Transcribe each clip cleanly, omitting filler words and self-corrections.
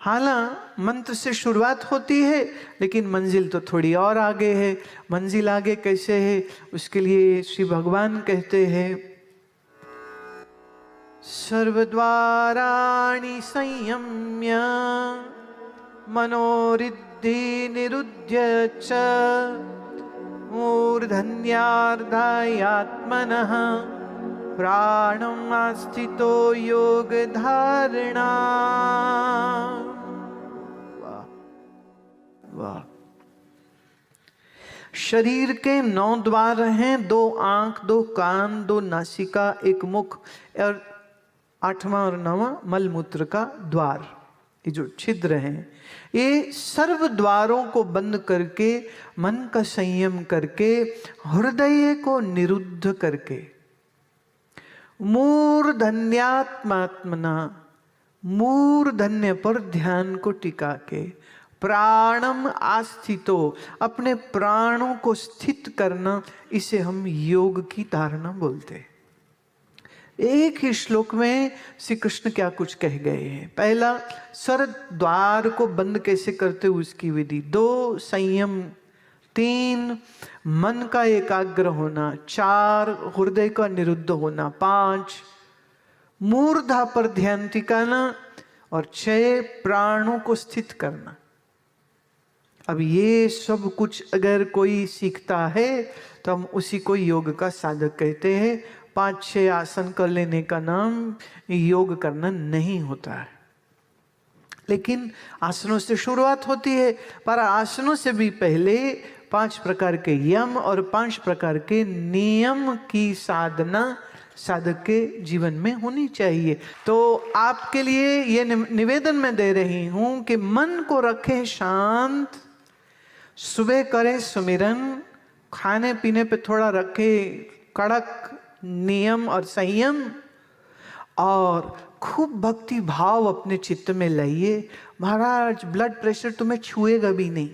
हालांकि मंत्र से शुरुआत होती है, लेकिन मंजिल तो थोड़ी और आगे है। मंजिल आगे कैसे है, उसके लिए श्री भगवान कहते हैं, सर्वद्वाराणि संयम्य मनोरिद्धि निरुध्य च मूर्धन्यार्धायात्मनः प्राणम् आस्थितो योग धारणा। वाह वाह। शरीर के 9 द्वार हैं, 2 आंख, 2 कान, 2 नासिका, 1 मुख और 8वां और 9वां मलमूत्र का द्वार। ये जो छिद्र हैं, ये सर्व द्वारों को बंद करके, मन का संयम करके, हृदय को निरुद्ध करके, मूर्धन्यात्मात्मना, मूर्धन्य पर ध्यान को टिका के, प्राणम आस्थितो, अपने प्राणों को स्थित करना, इसे हम योग की धारणा बोलते हैं। एक ही श्लोक में श्री कृष्ण क्या कुछ कह गए हैं। पहला, सर द्वार को बंद कैसे करते उसकी विधि। 2, संयम। 3, मन का एकाग्र होना। 4, हृदय का निरुद्ध होना। 5, मूर्धा पर ध्यान टिकाना। और 6, प्राणों को स्थित करना। अब ये सब कुछ अगर कोई सीखता है तो हम उसी को योग का साधक कहते हैं। 5-6 आसन कर लेने का नाम योग करना नहीं होता है। लेकिन आसनों से शुरुआत होती है, पर आसनों से भी पहले 5 प्रकार के यम और 5 प्रकार के नियम की साधना साधक के जीवन में होनी चाहिए। तो आपके लिए ये निवेदन मैं दे रही हूं कि मन को रखें शांत, सुबह करें सुमिरन, खाने पीने पे थोड़ा रखें कड़क नियम और संयम, और खूब भक्ति भाव अपने चित्त में लाइए। महाराज, ब्लड प्रेशर तुम्हें छुएगा भी नहीं,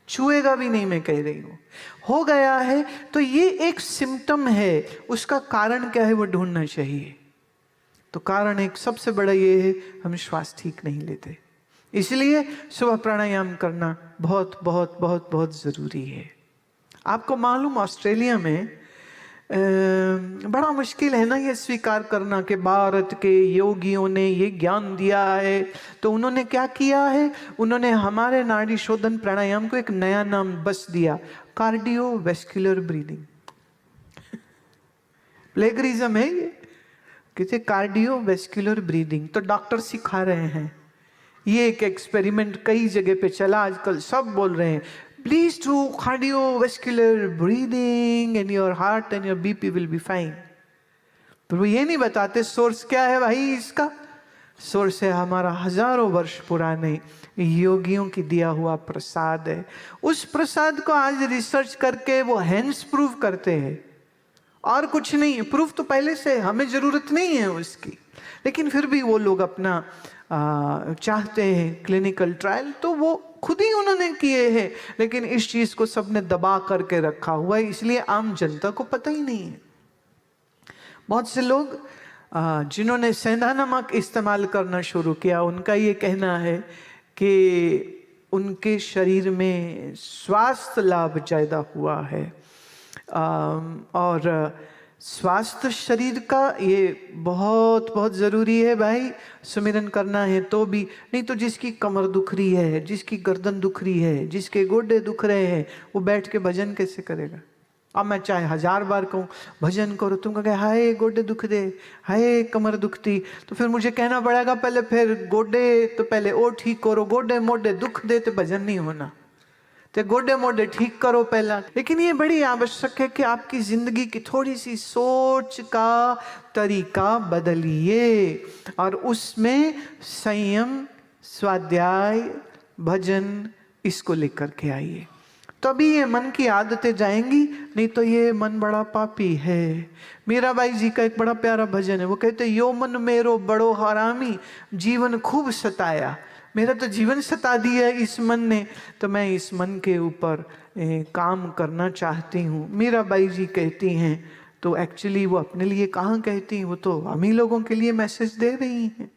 छुएगा भी नहीं, मैं कह रही हूं। हो गया है तो ये एक सिम्टम है, उसका कारण क्या है वो ढूंढना चाहिए। तो कारण एक सबसे बड़ा ये है, हम श्वास ठीक नहीं लेते, इसलिए सुबह प्राणायाम करना बहुत बहुत बहुत बहुत जरूरी है। आपको मालूम, ऑस्ट्रेलिया में बड़ा मुश्किल है ना ये स्वीकार करना कि भारत के योगियों ने ये ज्ञान दिया है। तो उन्होंने क्या किया है, उन्होंने हमारे नाड़ी शोधन प्राणायाम को एक नया नाम बस दिया, कार्डियोवैस्कुलर ब्रीदिंग। प्लेगरिज्म है ये, किसे कार्डियोवैस्कुलर ब्रीदिंग। तो डॉक्टर सिखा रहे हैं, ये एक एक्सपेरिमेंट कई जगह पे चला, आजकल सब बोल रहे हैं please do cardiovascular breathing and your heart and your BP will be fine। पर वो ये नहीं बताते सोर्स क्या है भाई इसका। सोर्स है हमारा हजारों वर्ष पुराने योगियों की दिया हुआ प्रसाद है। उस प्रसाद को आज रिसर्च करके वो हैंड्स प्रूव करते हैं, और कुछ नहीं। प्रूफ तो पहले से हमें जरूरत नहीं है उसकी, लेकिन फिर भी वो लोग अपना चाहते हैं क्लिनिकल ट्रायल, तो वो खुद ही उन्होंने किए हैं। लेकिन इस चीज को सबने दबा करके रखा हुआ है, इसलिए आम जनता को पता ही नहीं है। बहुत से लोग जिन्होंने सेंधा नमक इस्तेमाल करना शुरू किया, उनका ये कहना है कि उनके शरीर में स्वास्थ्य लाभ ज्यादा हुआ है। और स्वास्थ्य शरीर का ये बहुत बहुत ज़रूरी है भाई। सुमिरन करना है तो भी, नहीं तो जिसकी कमर दुख रही है, जिसकी गर्दन दुख रही है, जिसके गोडे दुख रहे हैं, वो बैठ के भजन कैसे करेगा। अब मैं चाहे 1000 बार कहूँ भजन करो, तुम कहे हाय गोडे दुख दे, हाय कमर दुखती, तो फिर मुझे कहना पड़ेगा पहले फिर गोडे तो पहले ओ ठीक करो, गोडे मोडे दुख दे तो भजन नहीं होना, तो गोडे मोडे ठीक करो पहला। लेकिन ये बड़ी आवश्यक है कि आपकी जिंदगी की थोड़ी सी सोच का तरीका बदलिए, और उसमें संयम, स्वाध्याय, भजन, इसको लेकर के आइए, तभी ये मन की आदतें जाएंगी। नहीं तो ये मन बड़ा पापी है। मीराबाई जी का एक बड़ा प्यारा भजन है, वो कहते यो मन मेरो बड़ो हरामी, जीवन खूब सताया। मेरा तो जीवन सता दिया इस मन ने, तो मैं इस मन के ऊपर काम करना चाहती हूँ। मीराबाई जी कहती हैं, तो एक्चुअली वो अपने लिए कहाँ कहती हैं, वो तो हम ही लोगों के लिए मैसेज दे रही हैं।